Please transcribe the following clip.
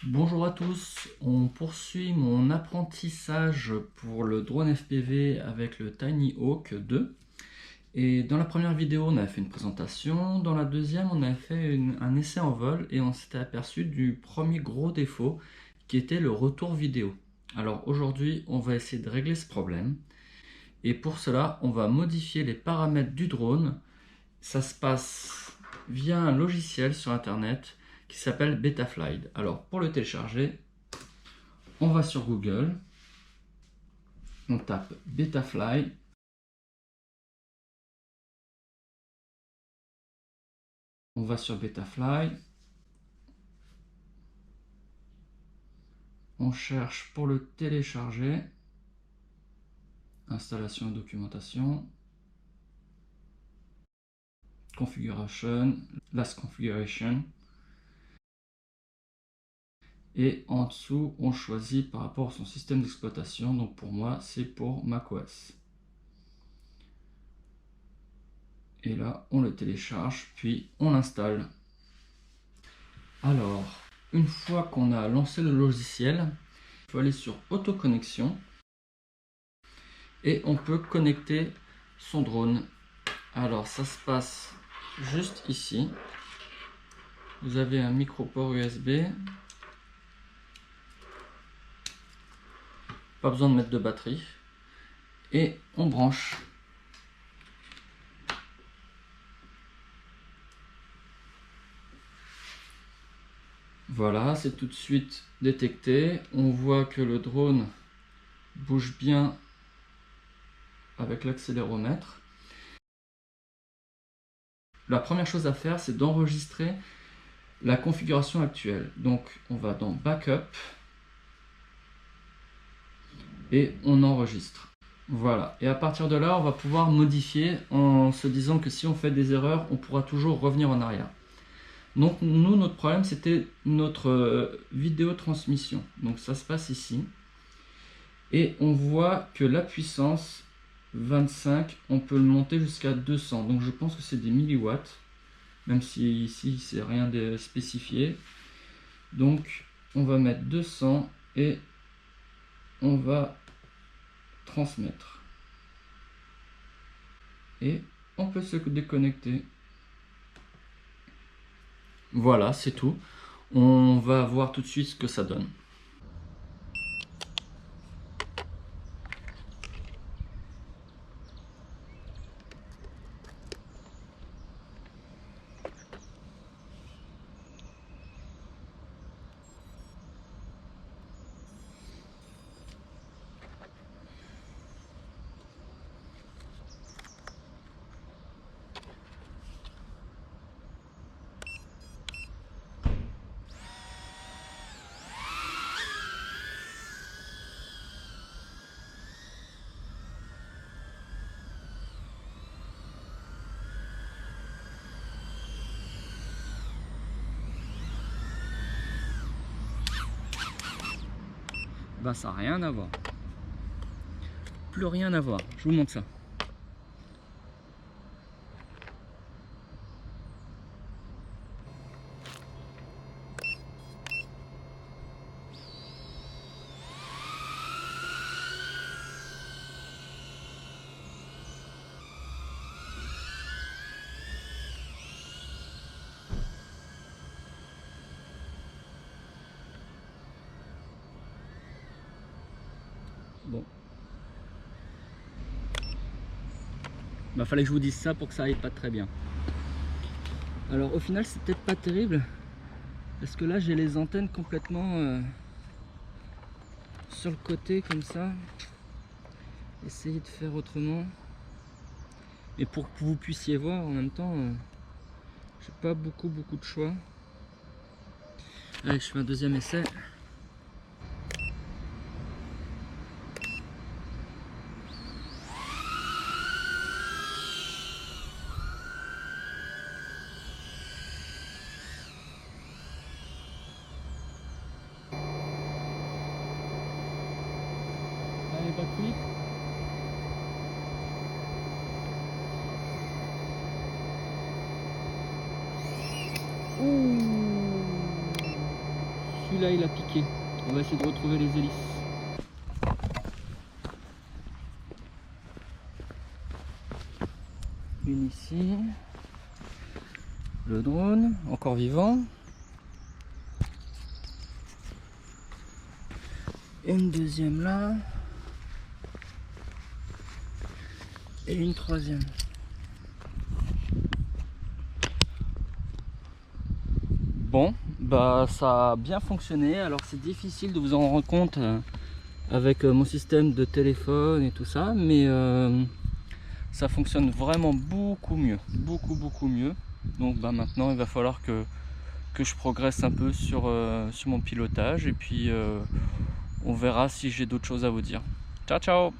Bonjour à tous, on poursuit mon apprentissage pour le drone FPV avec le Tiny Hawk 2. Et dans la première vidéo, on a fait une présentation, dans la deuxième, on a fait un essai en vol et on s'était aperçu du premier gros défaut qui était le retour vidéo. Alors aujourd'hui, on va essayer de régler ce problème et pour cela, on va modifier les paramètres du drone. Ça se passe via un logiciel sur internet qui s'appelle Betaflight. Alors pour le télécharger, on va sur Google, on tape Betafly, on va sur Betafly, on cherche pour le télécharger, installation et documentation, configuration, last configuration, et en dessous on choisit par rapport à son système d'exploitation, donc pour moi c'est pour macOS. Et là on le télécharge puis on l'installe. Alors une fois qu'on a lancé le logiciel, il faut aller sur autoconnexion et on peut connecter son drone. Alors ça se passe juste ici. Vous avez un micro port USB, pas besoin de mettre de batterie, et on branche. Voilà, c'est tout de suite détecté. On voit que le drone bouge bien avec l'accéléromètre. La première chose à faire, c'est d'enregistrer la configuration actuelle. Donc on va dans Backup et on enregistre. Voilà, et à partir de là, on va pouvoir modifier en se disant que si on fait des erreurs, on pourra toujours revenir en arrière. Donc nous, notre problème, c'était notre vidéo transmission. Donc ça se passe ici. Et on voit que la puissance 25, on peut le monter jusqu'à 200. Donc je pense que c'est des milliwatts, même si ici, c'est rien de spécifié. Donc on va mettre 200 et on va transmettre. Et on peut se déconnecter. Voilà, c'est tout. On va voir tout de suite ce que ça donne. Bah ça n'a rien à voir. Plus rien à voir. Je vous montre ça. Bon. Bah fallait que je vous dise ça pour que ça aille pas très bien. Alors au final c'est peut-être pas terrible. Parce que là j'ai les antennes complètement sur le côté comme ça. Essayez de faire autrement. Et pour que vous puissiez voir en même temps, j'ai pas beaucoup de choix. Allez, je fais un deuxième essai. Allez, batterie. Ouh, celui-là il a piqué. On va essayer de retrouver les hélices. Une ici. Le drone, encore vivant. Une deuxième là. Et une troisième. Bon, bah ça a bien fonctionné. Alors c'est difficile de vous en rendre compte avec mon système de téléphone et tout ça, mais ça fonctionne vraiment beaucoup mieux, beaucoup mieux. Donc bah maintenant il va falloir que je progresse un peu sur mon pilotage et puis on verra si j'ai d'autres choses à vous dire. Ciao ciao!